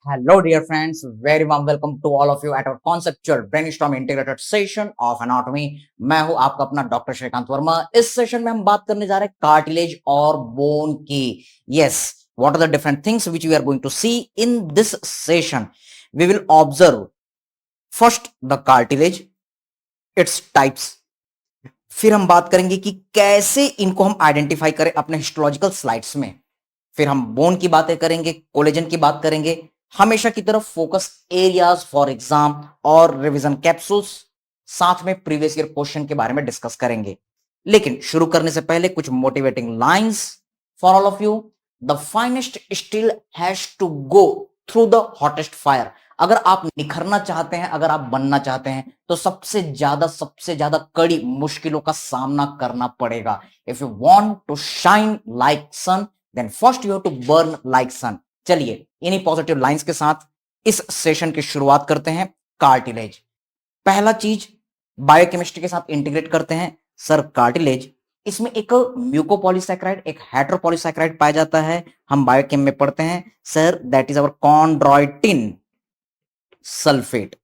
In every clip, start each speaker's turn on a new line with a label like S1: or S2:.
S1: Hello, dear friends. Very warm welcome to all of you at our conceptual brainstorm integrated session of anatomy. मैं हूं आपका अपना doctor Shrikant Verma. इस session में हम बात करने जा रहे हैं कार्टिलेज और बोन की। Yes, what are the different things which we are going to see in this session? We will observe first the cartilage, its types. फिर हम बात करेंगे कि कैसे इनको हम आइडेंटिफाई करें अपने हिस्टोलॉजिकल स्लाइड्स में। फिर हम बोन की बातें करेंगे, कोलेजन की बात करेंगे, हमेशा की तरफ फोकस एरियाज फॉर एग्जाम और रिवीजन कैप्सूल्स, साथ में प्रीवियस ईयर क्वेश्चन के बारे में डिस्कस करेंगे। लेकिन शुरू करने से पहले कुछ motivating lines for all of you. The finest steel has to go through the hottest fire. अगर आप निखरना चाहते हैं, अगर आप बनना चाहते हैं, तो सबसे ज्यादा कड़ी मुश्किलों का सामना करना पड़ेगा। If you want to shine like sun, then first you have to burn like sun. चलिए इन्हीं पॉजिटिव लाइंस के साथ इस सेशन की शुरुआत करते हैं। कार्टिलेज, पहला चीज बायोकेमिस्ट्री के साथ इंटीग्रेट करते हैं। सर कार्टिलेज, इसमें एक म्यूकोपॉलीसैकेराइड, एक हेटेरोपॉलीसैकेराइड पाया जाता है। हम बायोकेम में पढ़ते हैं sir, that is our chondroitin sulphate.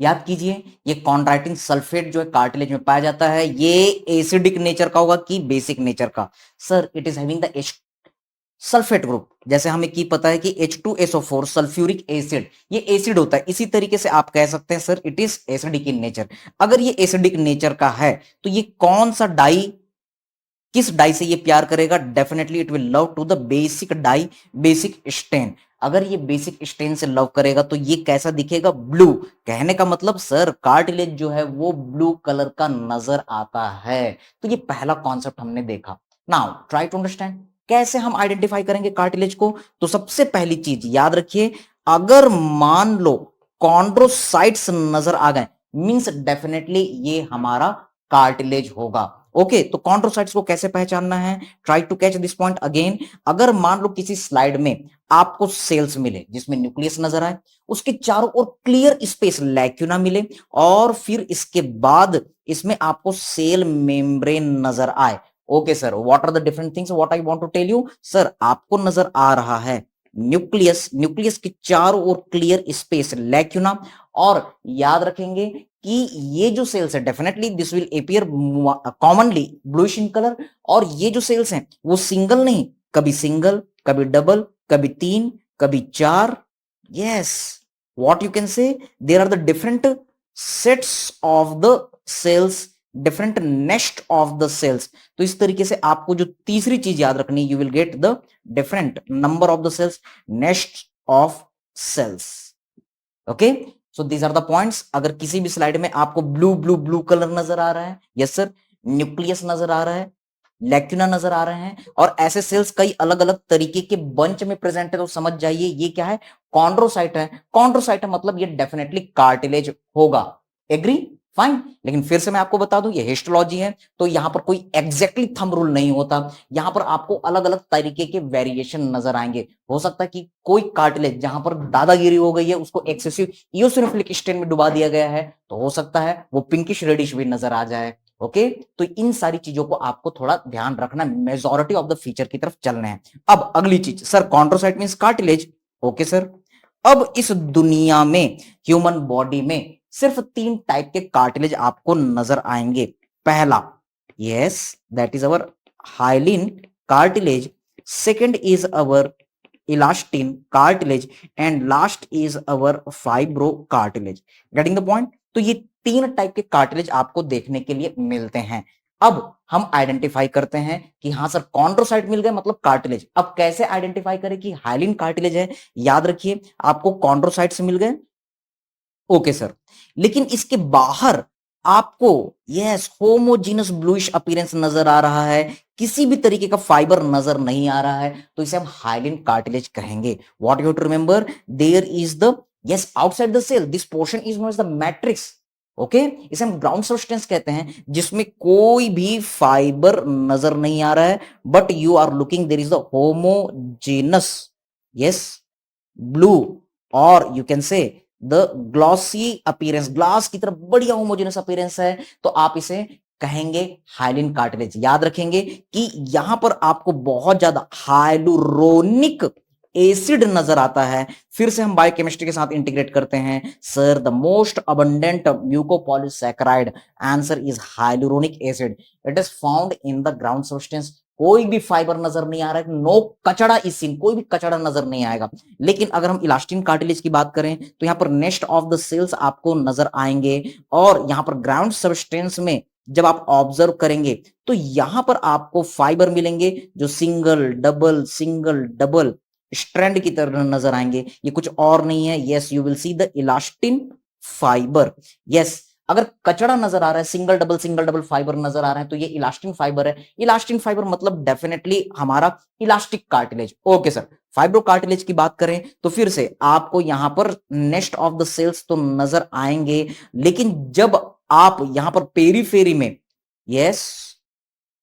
S1: याद कीजिए, ये कॉन्ड्राइटिन सल्फेट जो है कार्टिलेज में पाया जाता है। ये एसिडिक नेचर का होगा कि बेसिक नेचर का? Sir it is having the sulphate group. जैसे हमें की पता है कि H2SO4 सल्फ्यूरिक एसिड, ये एसिड होता है। इसी तरीके से आप कह सकते हैं sir it is acidic in nature. अगर ये एसिडिक नेचर का है तो ये कौन सा डाई, किस डाई से ये प्यार करेगा? Definitely it will love to the basic dye, basic stain. अगर ये बेसिक स्टेन से लव करेगा तो ये कैसा दिखेगा? ब्लू। कहने का मतलब सर कार्टिलेज जो है वो ब्लू कलर का नजर आता है। तो ये पहला कॉन्सेप्ट हमने देखा। नाउ ट्राई टू अंडरस्टैंड कैसे हम आइडेंटिफाई करेंगे कार्टिलेज को। तो सबसे पहली चीज याद रखिए, अगर मान लो कॉन्ड्रोसाइट्स नजर आ गए, मींस डेफिनेटली ये हमारा कार्टिलेज होगा। ओके, तो कॉन्ड्रोसाइट्स को कैसे पहचानना है? Try to catch this point again. अगर मान लो किसी स्लाइड में आपको सेल्स मिले जिसमें न्यूक्लियस नजर आए, उसके चारों ओर क्लियर स्पेस लैक्यूना मिले, और फिर इसके बाद इसमें आपको सेल मेम्ब्रेन नजर आए। Okay sir, what are the different things what I want to tell you? Sir आपको नजर आ रहा है न्यूक्लियस, न्यूक्लियस के चारों ओर क्लियर स्पेस लैक्यूना, और याद रखेंगे कि ये जो सेल्स है definitely this will appear commonly bluish in colour, और ये जो सेल्स हैं वो सिंगल नहीं, कभी सिंगल, कभी डबल, कभी 3, कभी 4। Yes, what you can say, there are the different sets of the cells, different nest of the cells. तो इस तरीके से आपको जो तीसरी चीज याद रखनी, you will get the different number of the cells, nest of cells. Okay, so these are the points. अगर किसी भी स्लाइड में आपको ब्लू ब्लू ब्लू कलर नजर आ रहा है, यस सर, न्यूक्लियस नजर आ रहा है, लैक्यूना नजर आ रहे हैं, और ऐसे सेल्स कई अलग अलग तरीके के बंच में प्रेजेंट है, तो समझ जाइए ये क्या है? कॉन्ड्रोसाइट है। कॉन्ड्रोसाइट है मतलब ये डेफिनेटली कार्टिलेज होगा। एग्री? फाइन। लेकिन फिर से मैं आपको बता दूं, ये हिस्टोलॉजी है, तो यहां पर कोई एग्जैक्टली थंब रूल नहीं होता। यहां पर आपको अलग अलग तरीके के वेरिएशन नजर आएंगे। हो सकता है कि कोई कार्टिलेज जहां पर दादागिरी हो गई है उसको एक्सेसिव इओसिनोफिलिक स्टेन में डुबा दिया गया है, तो हो सकता है वो पिंकिश रेडिश भी नजर आ जाए। ओके, तो इन सारी चीजों को आपको थोड़ा ध्यान रखना, मेजॉरिटी ऑफ द फीचर की तरफ चलने हैं। अब अगली चीज, sir chondrocyte means cartilage. Okay sir, अब इस दुनिया में ह्यूमन बॉडी में सिर्फ 3 टाइप के कार्टिलेज आपको नजर आएंगे। पहला, yes, that is our hyaline cartilage, second is our elastin cartilage, and last is our fibro cartilage. Getting the point? तो ये 3 टाइप के कार्टिलेज आपको देखने के लिए मिलते हैं। अब हम आइडेंटिफाई करते हैं कि हाँ सर कॉन्ड्रोसाइट मिल गए मतलब कार्टिलेज। अब कैसे आइडेंटिफाई करें कि हाइलिन कार्टिलेज है? याद रखिए, आपको कॉन्ड्रोसाइट से मिल गए, ओके सर, लेकिन इसके बाहर आपको यस होमोजीनस ब्लूइश अपीयरेंस नजर आ रहा है, किसी भी तरीके का फाइबर नजर नहीं आ रहा है, तो इसे हम हाइलिन कार्टिलेज कहेंगे। What you to remember, there is the yes outside the cell this portion is known as the matrix. Okay, इसे हम ग्राउंड सब्सटेंस कहते हैं, जिसमें कोई भी फाइबर नजर नहीं आ रहा है, but you are looking there is the homogenous yes blue, और you can say the glossy appearance, glass की तरफ बढ़िया होमोजेनस अपीयरेंस है, तो आप इसे कहेंगे हाइलिन कार्टिलेज। याद रखेंगे कि यहां पर आपको बहुत ज्यादा हाइलुरोनिक एसिड नजर आता है, फिर से हम बायोकेमिस्ट्री के साथ इंटीग्रेट करते हैं। Sir the most abundant mucopolysaccharide, answer is hyaluronic acid. It is found in the ground substance. कोई भी फाइबर नजर नहीं आ रहा है, नो कचड़ा इज सीन, कोई भी कचड़ा नजर नहीं आएगा। लेकिन अगर हम इलास्टिन कार्टिलेज की बात करें तो यहाँ पर नेस्ट ऑफ द सेल्स आपको नजर आएंगे, और यहाँ पर ग्राउंड सब्सटेंस में जब आप ऑब्जर्व करेंगे तो यहां पर आपको फाइबर मिलेंगे जो सिंगल डबल स्ट्रैंड की तरह नजर आएंगे। ये कुछ और नहीं है, yes you will see the elastin fibre. Yes, अगर कचड़ा नजर आ रहा है, सिंगल डबल फाइबर नजर आ रहा है, तो ये इलास्टिन फाइबर है। इलास्टिन फाइबर मतलब डेफिनेटली हमारा elastic cartilage. Okay sir, fibro cartilage की बात करें तो फिर से आपको यहां पर नेस्ट ऑफ द सेल्स तो नजर आएंगे, लेकिन जब आप यहां पर पेरीफेरी में, यस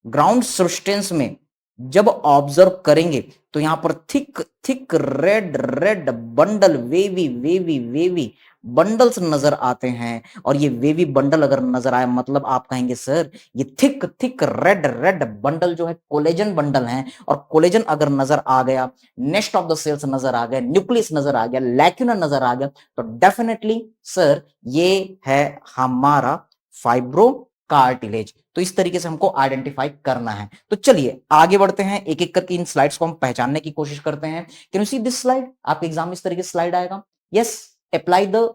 S1: ग्राउंड सब्सटेंस में जब ऑब्जर्व करेंगे तो यहां पर thick thick red bundle, wavy bundles नजर आते हैं। और ये वेवी बंडल अगर नजर आए मतलब आप कहेंगे सर ये थिक थिक रेड बंडल जो है कोलेजन बंडल है। और कोलेजन अगर नजर आ गया, नेस्ट ऑफ द सेल्स नजर आ गया, न्यूक्लियस नजर आ गया, लैक्यूना नजर आ गया, तो डेफिनेटली सर ये है हमारा फाइब्रो कार्टिलेज। तो इस तरीके से हमको आइडेंटिफाई करना है। तो चलिए आगे बढ़ते हैं, एक एक करके इन स्लाइड्स को हम पहचानने की कोशिश करते हैं। Can you see this slide? आपके एग्जाम में इस तरीके से स्लाइड आएगा। Yes, apply the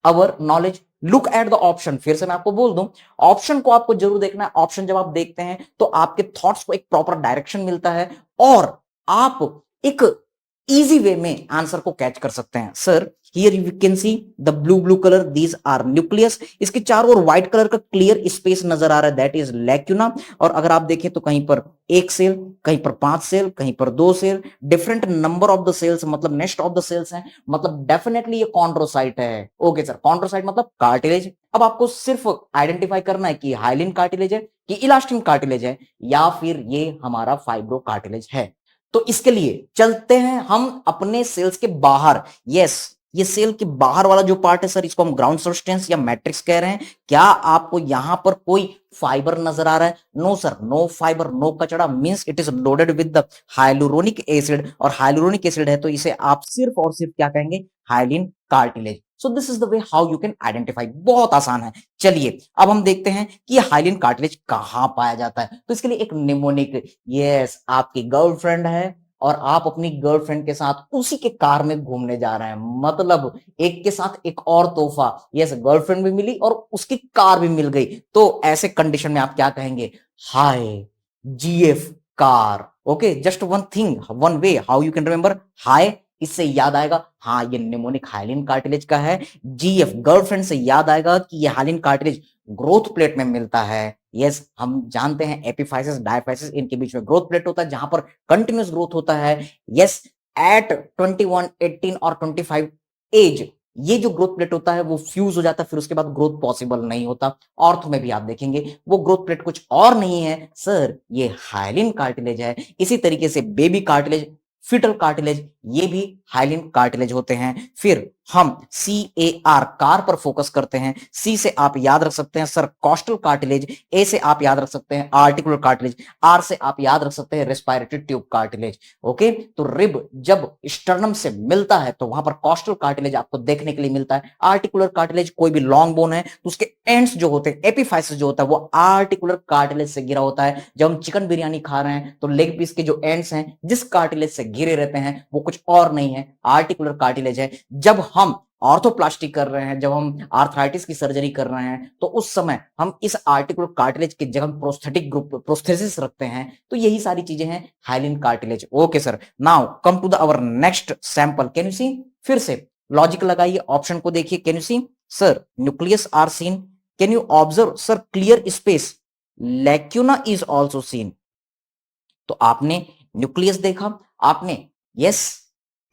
S1: our knowledge, look at the option. फिर से मैं आपको बोल दूं, ऑप्शन को आपको जरूर देखना है। ऑप्शन जब आप देखते हैं तो आपके थॉट्स को एक प्रॉपर डायरेक्शन मिलता है और आप एक इजी वे में आंसर को कैच कर सकते हैं। Sir here you can see the blue colour, these are nucleus. इसके चारों ओर व्हाइट कलर का क्लियर स्पेस नजर आ रहा है, दैट इज लैक्यूना। और अगर आप देखें तो कहीं पर एक सेल, कहीं पर 5 सेल, कहीं पर 2 cell, different number of the cells मतलब नेस्ट ऑफ द सेल्स हैं, मतलब डेफिनेटली ये कॉन्ड्रोसाइट है। ओके सर, कॉन्ड्रोसाइट मतलब कार्टिलेज। अब आपको सिर्फ आइडेंटिफाई करना है कि हाइलिन कार्टिलेज है कि इलास्टिन कार्टिलेज है या फिर ये हमारा फाइब्रो कार्टिलेज है। तो इसके लिए चलते हैं हम अपने सेल्स के बाहर। यस, ये सेल के बाहर वाला जो पार्ट है सर, इसको हम ग्राउंड सब्सटेंस या मैट्रिक्स कह रहे हैं। क्या आपको यहां पर कोई फाइबर नजर आ रहा है? No sir, no fibre, no कचड़ा, means it is loaded with the hyaluronic acid. और हाइलुरोनिक एसिड है तो इसे आप सिर्फ और सिर्फ क्या कहेंगे? Hyaline cartilage. So this is the way how you can identify. बहुत आसान है। चलिए अब हम देखते हैं कि ये हाइलिन कार्टिलेज कहां पाया जाता है। तो इसके लिए एक निमोनिक, यस आपकी गर्लफ्रेंड है और आप अपनी गर्लफ्रेंड के साथ उसी के कार में घूमने जा रहे हैं, मतलब एक के साथ एक और तोहफा। यस, गर्लफ्रेंड भी मिली और उसकी कार भी मिल गई। तो ऐसे कंडीशन में आप क्या कहेंगे? Hi GF car. Okay, just one thing, one way how you can remember hi, इससे याद आएगा हाँ ये निमोनिक हाइलिन कार्टिलेज का है। जीएफ गर्लफ्रेंड से याद आएगा कि ये हाइलिन कार्टिलेज ग्रोथ प्लेट में मिलता है। यस, हम जानते हैं एपिफाइसिस डायफाइसिस इनके बीच में ग्रोथ प्लेट होता है जहां पर कंटिन्यूस ग्रोथ होता है। यस, एट 21, 18 और 25 एज ये जो ग्रोथ प्लेट होता है वो फ्यूज हो जाता है, फिर उसके बाद ग्रोथ पॉसिबल नहीं होता। ऑर्थो में भी आप देखेंगे वो ग्रोथ प्लेट कुछ और नहीं है सर, ये हाइलिन कार्टिलेज है। इसी तरीके से बेबी कार्टिलेज, फिटल कार्टिलेज, ये भी हाइलिन कार्टिलेज होते हैं। फिर हम CAR कार पर फोकस करते हैं। C से आप याद रख सकते हैं सर कॉस्टल कार्टिलेज, A से आप याद रख सकते हैं आर्टिकुलर कार्टिलेज, R से आप याद रख सकते हैं रेस्पिरेटरी ट्यूब कार्टिलेज। ओके, तो रिब जब स्टर्नम से मिलता है तो वहां पर कॉस्टल कार्टिलेज आपको देखने के लिए मिलता है। आर्टिकुलर कार्टिलेज कोई भी लॉन्ग बोन है तो उसके एंड्स जो होते हैं, एपिफाइसिस जो होता है वो आर्टिकुलर कार्टिलेज से घिरा होता है। जब हम चिकन बिरयानी खा रहे हैं तो लेग पीस के जो एंड्स हैं जिस कार्टिलेज से घिरे रहते हैं वो कुछ और नहीं है, आर्टिकुलर कार्टिलेज है। जब हम ऑर्थोप्लास्टी कर रहे हैं, जब हम आर्थराइटिस की सर्जरी कर रहे हैं तो उस समय हम इस आर्टिकुलर कार्टिलेज की जगह प्रोस्थेटिक ग्रुप प्रोस्थेसिस रखते हैं। तो यही सारी चीजें हैं hyaline cartilage. Okay sir, now come to the our next sample. Can you see? फिर से लॉजिक लगाइए, ऑप्शन को देखिए। Can you see? Sir nucleus are seen. Can you observe? Sir clear space, lacuna is also seen. तो आपने nucleus देखा, आपने yes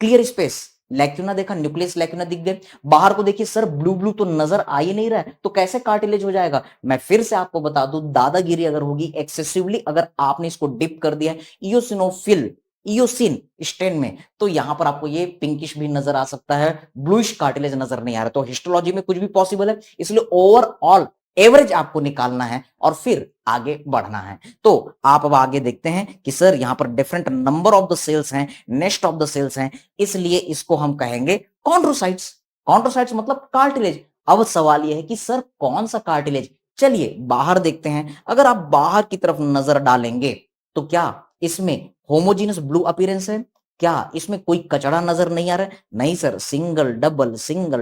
S1: clear space lacuna देखा, न्यूक्लियस लैक्यूना दिख गए। बाहर को देखिए सर, ब्लू तो नजर आ ही नहीं रहा है, तो कैसे कार्टिलेज हो जाएगा? मैं फिर से आपको बता दूं, दादागिरी अगर होगी एक्सेसिवली, अगर आपने इसको डिप कर दिया इयोसिनोफिल इयोसिन स्टेन में, तो यहां पर आपको ये पिंकिश भी नजर आ सकता है, ब्लूइश कार्टिलेज नजर नहीं आ रहा। तो हिस्टोलॉजी में कुछ भी पॉसिबल है, इसलिए ओवरऑल एवरेज आपको निकालना है और फिर आगे बढ़ना है। तो आप अब आगे देखते हैं कि सर यहां पर different number of the cells हैं, नेस्ट ऑफ द सेल्स हैं, इसलिए इसको हम कहेंगे कॉन्ड्रोसाइट्स। कॉन्ड्रोसाइट्स मतलब कार्टिलेज। अब सवाल यह है कि सर कौन सा कार्टिलेज? चलिए बाहर देखते हैं। अगर आप बाहर की तरफ नजर डालेंगे तो क्या इसमें होमोजीनस ब्लू अपीयरेंस है? क्या इसमें कोई कचड़ा नजर नहीं आ रहा है? नहीं सर, सिंगल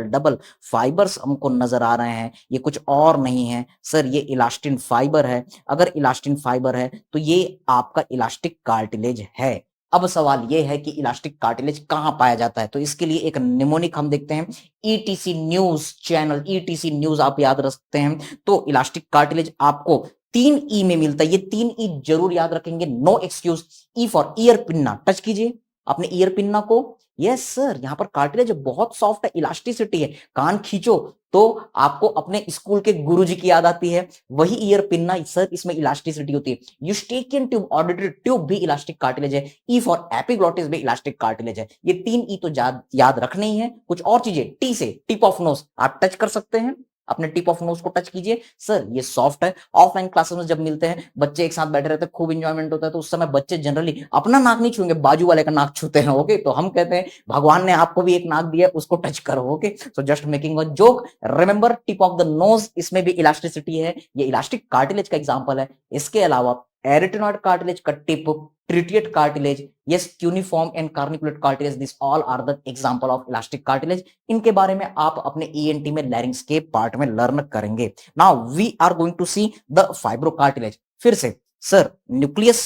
S1: डबल फाइबर्स हमको नजर आ रहे हैं। ये कुछ और नहीं है सर, ये इलास्टिन फाइबर है। अगर इलास्टिन फाइबर है तो ये आपका इलास्टिक कार्टिलेज है। अब सवाल ये है कि इलास्टिक कार्टिलेज कहां पाया जाता है, तो इसके लिए एक निमोनिक हम देखते हैं। Etc news channel, etc news आप याद रखते हैं तो इलास्टिक कार्टिलेज आपको 3 ई में मिलता है। ये 3 ई जरूर याद रखेंगे, no excuse. E for ear pinna, touch कीजिए अपने ईयर पिन्ना को। यस सर, यहां पर कार्टिलेज बहुत सॉफ्ट है, इलास्टिसिटी है। कान खींचो तो आपको अपने स्कूल के गुरुजी की याद आती है, वही ईयर पिन्ना सर, इसमें इलास्टिसिटी होती है। यूस्टेकियन ट्यूब, ऑडिटरी ट्यूब भी इलास्टिक कार्टिलेज है। ई फॉर एपिग्लॉटिस भी इलास्टिक कार्टिलेज है। ये 3 ई तो याद रखने ही है। कुछ और चीजें, टी से टिप ऑफ नोज आप टच कर सकते हैं, अपने टिप ऑफ नोज को टच कीजिए। सर ये सॉफ्ट है। ऑफलाइन क्लासेस में जब मिलते हैं बच्चे एक साथ बैठे रहते हैं, खूब इंजॉयमेंट होता है, तो उस समय बच्चे जनरली अपना नाक नहीं छूएंगे, बाजू वाले का नाक छूते हैं। ओके, तो हम कहते हैं भगवान ने आपको भी एक नाक दिया, उसको टच करो। Okay, so just making a joke. Remember tip of the nose, इसमें भी इलास्टिसिटी है, ये इलास्टिक कार्टिलेज का एग्जांपल है। इसके अलावा एरिटेनॉइड कार्टिलेज का tip, triticeous cartilage, yes, cuneiform and carniculate cartilage, these all are the example of elastic cartilage. इनके बारे में आप अपने ENT में लैरिंग्स के पार्ट में लर्न करेंगे। Now we are going to see the fibrocartilage. फिर से sir, nucleus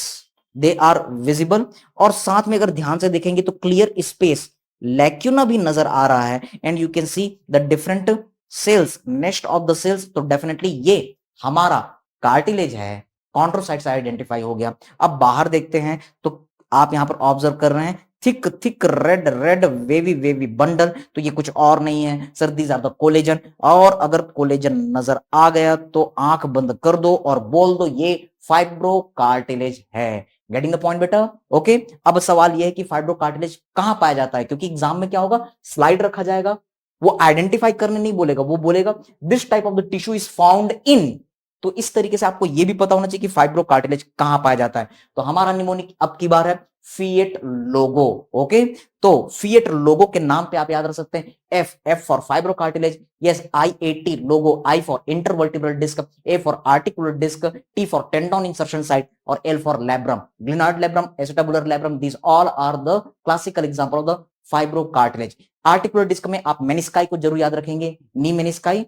S1: they are visible, और साथ में अगर ध्यान से देखेंगे तो क्लियर स्पेस, लैक्यूना भी नजर आ रहा है, and you can see the different cells, nest of the cells. तो डेफिनेटली ये हमारा कार्टिलेज है, कॉन्ट्रोसाइट्स आइडेंटिफाई हो गया। अब बाहर देखते हैं तो आप यहां पर ऑब्जर्व कर रहे हैं thick thick red red wavy wavy bundle, तो ये कुछ और नहीं है sir, these are the collagen. और अगर कोलेजन नजर आ गया तो आंख बंद कर दो और बोल दो ये फाइब्रोकार्टिलेज है। गेटिंग द पॉइंट बेटा? ओके, अब सवाल यह है कि फाइब्रोकार्टिलेज कहां पाया जाता है, क्योंकि एग्जाम में क्या होगा, स्लाइड रखा जाएगा, वो आइडेंटिफाई करने नहीं बोलेगा, वो बोलेगा this type of the tissue is found इन। तो इस तरीके से आपको यह भी पता होना चाहिए कि फाइब्रोकार्टिलेज कहां पाया जाता है। तो हमारा निमोनिक अब की बार है फिएट लोगो। ओके, तो फिएट लोगो के नाम पे आप याद रख सकते हैं F, F for fibrocartilage, yes, IAT logo, I for intervertebral disc, A for articular disc, T for tendon insertion site, और L for labrum, glenoid labrum, acetabular labrum, these all are the classical example of the fibrocartilage. Articular disc में आप menisci को जरूर याद रखेंगे, knee menisci,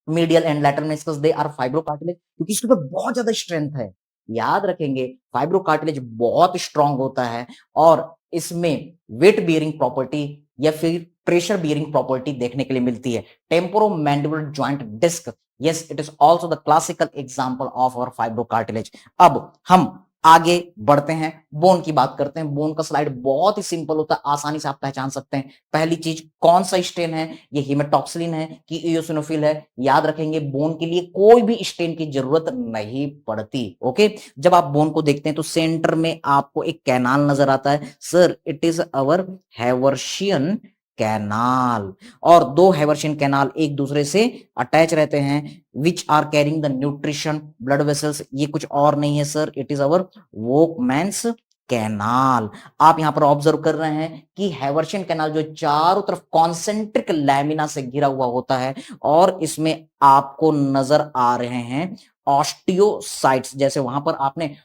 S1: medial and lateral meniscus, they are fibrocartilage, क्योंकि इसके ऊपर बहुत ज्यादा स्ट्रेंथ है। याद रखेंगे फाइब्रोकार्टिलेज बहुत स्ट्रांग होता है, और इसमें वेट बियरिंग प्रॉपर्टी या फिर प्रेशर बियरिंग प्रॉपर्टी देखने के लिए मिलती है। Temporomandibular joint disc, yes, it is also the classical example of our fibrocartilage. अब हम आगे बढ़ते हैं, बोन की बात करते हैं। बोन का स्लाइड बहुत ही सिंपल होता है, आसानी से आप पहचान सकते हैं। पहली चीज, कौन सा स्टेन है, ये हेमेटॉक्सिलिन है कि इयोसिनोफिल है। याद रखेंगे बोन के लिए कोई भी स्टेन की जरूरत नहीं पड़ती। ओके, जब आप बोन को देखते हैं तो सेंटर में आपको एक कैनाल नजर आता है, sir it is our Haversian canal, और दो हैवर्शियन कैनाल एक दूसरे से अटैच रहते हैं, which are carrying the nutrition blood vessels. ये कुछ और नहीं है sir, it is our Volkmann's canal. आप यहां पर ऑब्जर्व कर रहे हैं कि हैवर्शियन कैनाल जो चारों तरफ कॉन्सेंट्रिक लैमिना से घिरा हुआ होता है, और इसमें आपको नजर आ रहे हैं ऑस्टियोसाइट्स। जैसे वहां पर आपने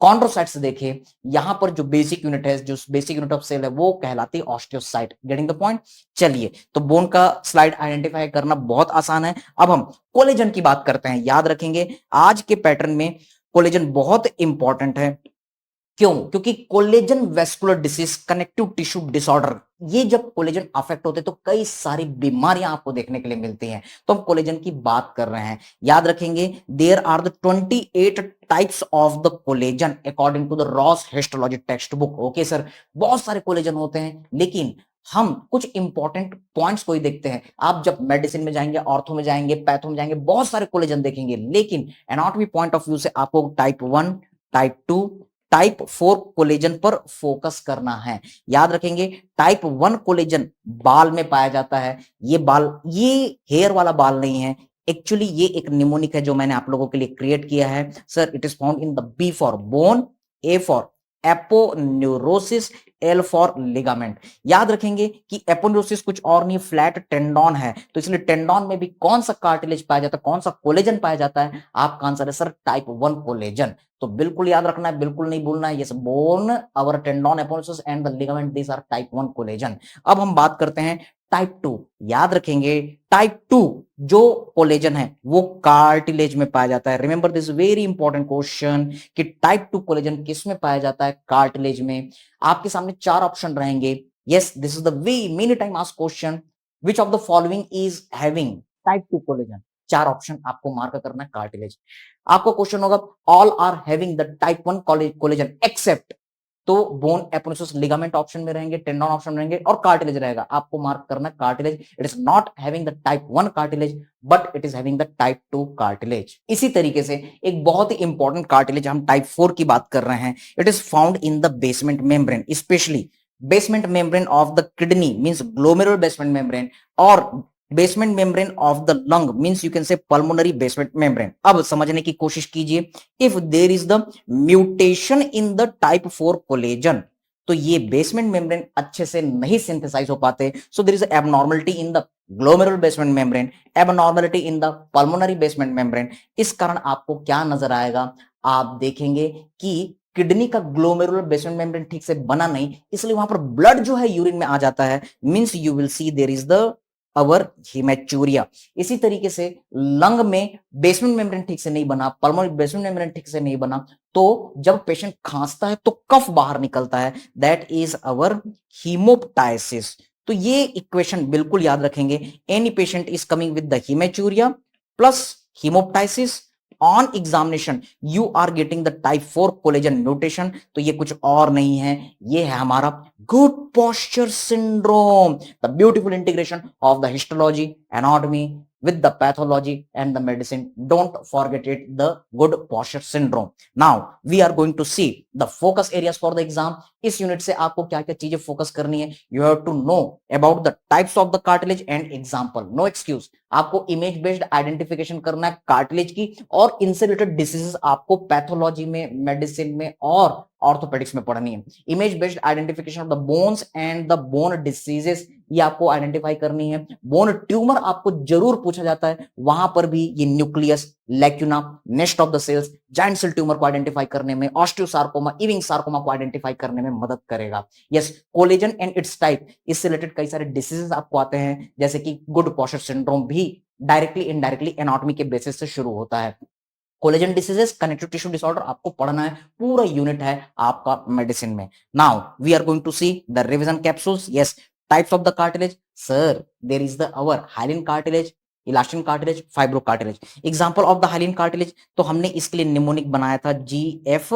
S1: कॉन्ड्रोसाइट्स देखे, यहां पर जो बेसिक यूनिट है, जो बेसिक यूनिट ऑफ सेल है, वो कहलाती है ऑस्टियोसाइट। Getting the point? चलिए, तो बोन का स्लाइड आइडेंटिफाई करना बहुत आसान है। अब हम कोलेजन की बात करते हैं। याद रखेंगे आज के पैटर्न में कोलेजन बहुत इंपॉर्टेंट है। क्यों? क्योंकि collagen vascular disease, connective tissue disorder, ये जब कोलेजन अफेक्ट होते हैं तो कई सारी बीमारियां आपको देखने के लिए मिलती हैं। तो हम कोलेजन की बात कर रहे हैं। याद रखेंगे there are the 28 types of the collagen according to the Ross histology textbook. Okay sir, बहुत सारे कोलेजन होते हैं, लेकिन हम कुछ इंपॉर्टेंट पॉइंट्स को ही देखते हैं। आप जब मेडिसिन में जाएंगे, ऑर्थो में जाएंगे, पैथो में जाएंगे, बहुत सारे कोलेजन देखेंगे, लेकिन एनाटॉमी पॉइंट ऑफ व्यू से आपको टाइप 1, टाइप 2, टाइप 4 कोलेजन पर फोकस करना है। याद रखेंगे टाइप 1 कोलेजन बाल में पाया जाता है। ये बाल, ये हेयर वाला बाल नहीं है, एक्चुअली ये एक निमोनिक है जो मैंने आप लोगों के लिए क्रिएट किया है sir. It is found in the B for bone, A for aponeurosis, L for ligament. याद रखेंगे कि एपोन्यूरोसिस कुछ और नहीं, फ्लैट टेंडॉन है, तो इसलिए टेंडॉन में भी कौन सा कार्टिलेज पाया जाता है, कौन सा कोलेजन पाया जाता है? आपका आंसर है सर टाइप 1 कोलेजन। तो बिल्कुल याद रखना है, बिल्कुल नहीं भूलना है। Yes, bone, our tendon, aponeurosis and the ligament, these are type 1 collagen. अब हम बात करते हैं टाइप 2। याद रखेंगे टाइप 2 जो कोलेजन है वो कार्टिलेज में पाया जाता है। Remember this very important question कि टाइप 2 कोलेजन किस में पाया जाता है? कार्टिलेज में। आपके सामने 4 ऑप्शन रहेंगे। Yes, this is the way many time asked question, which of the following is having type 2 collagen? 4 option आपको मार्क करना है कार्टिलेज। आपको क्वेश्चन होगा all are having the type 1 collagen except, तो बोन, एपोन्यूरोसिस, लिगामेंट ऑप्शन में रहेंगे, tendon option में रहेंगे और कार्टिलेज रहेगा। आपको मार्क करना है cartilage. It is not having the type 1 cartilage but it is having the type 2 cartilage. इसी तरीके से एक बहुत ही इंपॉर्टेंट कार्टिलेज हम टाइप 4 की बात कर रहे हैं। It is found in the basement membrane, specially basement membrane of the kidney means glomerular basement membrane, और basement membrane of the lung means you can say pulmonary basement membrane. अब समझने की कोशिश कीजिए, if there is the mutation in the type 4 collagen, तो ये basement membrane अच्छे से नहीं सिंथेसाइज हो पाते। So there is abnormality in the glomerular basement membrane, abnormality in the pulmonary basement membrane. इस कारण आपको क्या नजर आएगा? आप देखेंगे कि किडनी का ग्लोमेरुलर बेसमेंट मेम्ब्रेन ठीक से बना नहीं, इसलिए वहां पर ब्लड जो है यूरिन में आ जाता है, means you will see there is the our haematuria. इसी तरीके से लंग में बेसमेंट मेम्ब्रेन ठीक से नहीं बना, पल्मोनरी बेसमेंट मेम्ब्रेन ठीक से नहीं बना, तो जब पेशेंट खांसता है तो कफ बाहर निकलता है, दैट इज अवर हीमोप्टाइसिस। तो ये इक्वेशन बिल्कुल याद रखेंगे। Any patient is coming with the haematuria plus haemoptysis, on examination you are getting the type 4 collagen mutation, तो ये कुछ और नहीं है, ये है हमारा good posture syndrome, the beautiful integration of the histology, anatomy with the pathology and the medicine. Don't forget it, the good posture syndrome. Now we are going to see the focus areas for the exam. इस unit से आपको क्या क्या चीजें focus करनी है? You have to know about the types of the cartilage and example. No excuse. आपको image based identification करना है कार्टिलेज की, और इनसे रिलेटेड डिसीजेस आपको पैथोलॉजी में, मेडिसिन में और ऑर्थोपेडिक्स में पढ़नी है। Image based identification of the bones and the bone diseases, ये आपको आइडेंटिफाई करनी है। बोन ट्यूमर आपको जरूर पूछा जाता है, वहां पर भी ये nucleus, lacuna, nest of the cells, giant cell tumour को आइडेंटिफाई करने में, ऑस्टियोसार्कोमा, इविंग सार्कोमा को आइडेंटिफाई करने में मदद करेगा। Yes, collagen and its type, इससे रिलेटेड कई सारे डिसीजेस आपको आते हैं, जैसे कि गुड पोस्चर सिंड्रोम भी डायरेक्टली इनडायरेक्टली एनाटॉमी के बेसिस से शुरू होता है। Collagen diseases, connective tissue disorder आपको पढ़ना है, पूरा यूनिट है आपका मेडिसिन में। Now we are going to see the revision capsules. Yes, types of the cartilage, sir there is the our hyaline cartilage, elastin cartilage, fibro cartilage. Example of the hyaline cartilage, तो हमने इसके लिए mnemonic बनाया था GF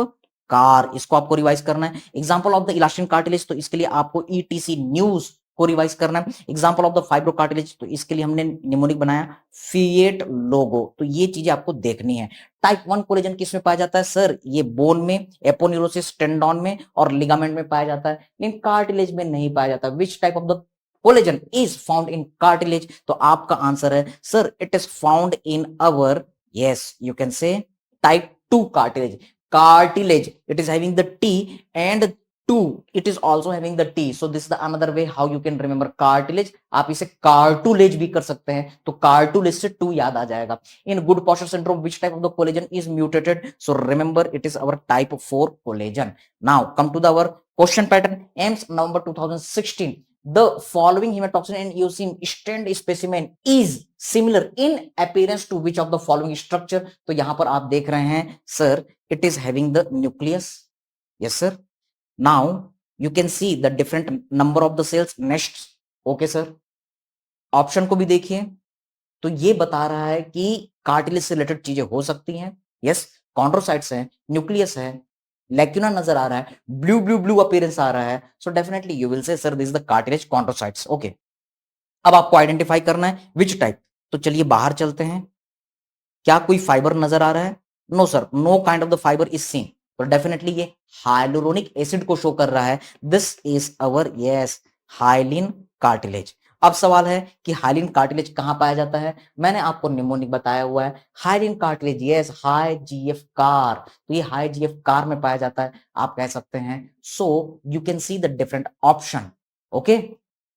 S1: car, इसको आपको revise करना है। Example of the elastin cartilage, तो इसके लिए आपको ETC न्यूज को रिवाइज करना है। Example of the fibro cartilage, तो इसके लिए हमने निमोनिक बनाया फिएट लोगो, तो ये चीजें आपको देखनी है। टाइप 1 कोलेजन किस में पाया जाता है? सर ये बोन में, एपोन्यूरोसिस, टेंडॉन में और लिगामेंट में पाया जाता है, लेकिन कार्टिलेज में नहीं पाया जाता। Which type of the collagen is found in cartilage? तो आपका आंसर है sir it is found in our, yes you can से type 2 cartilage. Cartilage, it is having the T, and 2 it is also having the T, so this is the another way how you can remember cartilage. आप इसे कार्टुलेज भी कर सकते हैं, तो कार्टुलेज से 2 याद आ जाएगा। In good posture syndrome which type of the collagen is mutated? So remember it is our type 4 collagen. Now come to the our question pattern. AIIMS November 2016, the following hematoxin and eosin stent specimen is similar in appearance to which of the following structure? तो यहां पर आप देख रहे हैं sir it is having the nucleus. Yes sir. Now you can see the different number of the cells, nests. Okay sir. Option को भी देखिए, तो ये बता रहा है कि कार्टिलेज से रिलेटेड चीजें हो सकती हैं। यस, कॉन्ड्रोसाइट्स है, न्यूक्लियस है, लैक्यूना नजर आ रहा है, ब्लू ब्लू ब्लू अपीयरेंस आ रहा है, so definitely you will say sir this is the cartilage chondrocytes. Okay, अब आपको आइडेंटिफाई करना है विच टाइप, तो चलिए बाहर चलते हैं। क्या कोई फाइबर नजर आ रहा है? No sir, no kind of the fibre is seen, तो डेफिनेटली ये हाइलुरोनिक एसिड को शो कर रहा है। This is our, yes, hyaline cartilage. अब सवाल है कि हाइलिन कार्टिलेज कहां पाया जाता है। मैंने आपको निमोनिक बताया हुआ है। Hyaline cartilage, yes, high GF car, तो ये हाई जीएफ कार में पाया जाता है, आप कह सकते हैं। So you can see the different option. Okay,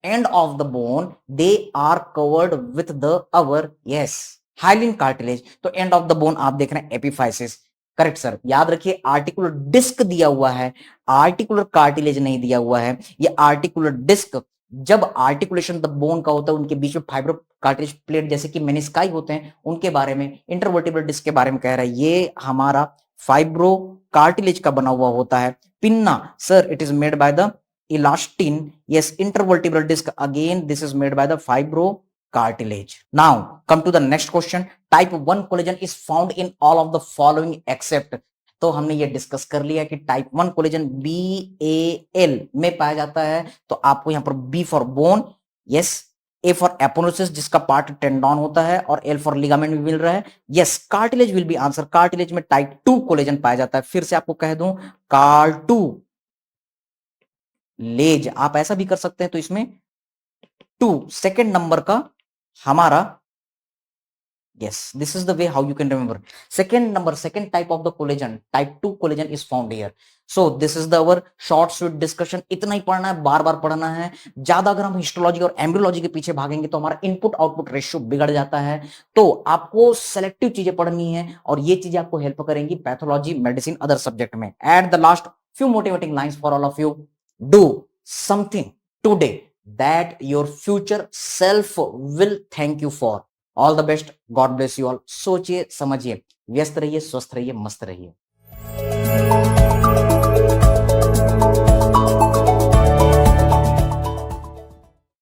S1: end of the bone they are covered with the our, yes, hyaline cartilage. तो एंड ऑफ द बोन आप देख रहे हैं एपिफाइसिस, करेक्ट सर। याद रखिए आर्टिकुलर डिस्क दिया हुआ है, आर्टिकुलर कार्टिलेज नहीं दिया हुआ है। ये आर्टिकुलर डिस्क जब आर्टिकुलेशन द बोन का होता है, उनके बीच में फाइब्रो कार्टिलेज प्लेट जैसे कि मेनिस्काई होते हैं, उनके बारे में, इंटरवर्टिब्रल डिस्क के बारे में कह रहा है। ये हमारा फाइब्रो कार्टिलेज का बना हुआ होता है। Pinna sir, it is made by the elastin, yes, intervertebral disc, again this is made by the fibro cartilage. Now come to the next question. Type 1 collagen is found in all of the following except, तो हमने ये discuss कर लिया कि type 1 collagen BAL में पाया जाता है। तो आपको यहां पर B for bone, yes, A for aponeurosis जिसका पार्ट टेंडॉन होता है, और L फॉर लिगामेंट भी मिल रहा है। Yes, cartilage will be answer. Cartilage में टाइप 2 कोलेजन पाया जाता है। फिर से आपको कह दूं, कार्टू लेज, आप ऐसा भी कर सकते हैं। तो इसमें 2 सेकेंड नंबर का हमारा, yes, this is the way how you can remember. Second number, second type of the collagen, type 2 collagen is found here. So this is the our short sweet discussion. इतना ही पढ़ना है, बार बार पढ़ना है। ज्यादा अगर हम हिस्टोलॉजी और एम्ब्रियोलॉजी के पीछे भागेंगे तो हमारा इनपुट आउटपुट रेशियो बिगड़ जाता है। तो आपको सेलेक्टिव चीजें पढ़नी है, और ये चीजें आपको हेल्प करेंगी पैथोलॉजी, मेडिसिन, अदर सब्जेक्ट में। At the last few motivating lines for all of you. Do something today that your future self will thank you for. All the best, God bless you all. सोचिए, समझिए, व्यस्त रहिए, स्वस्थ रहिए, मस्त रहिए।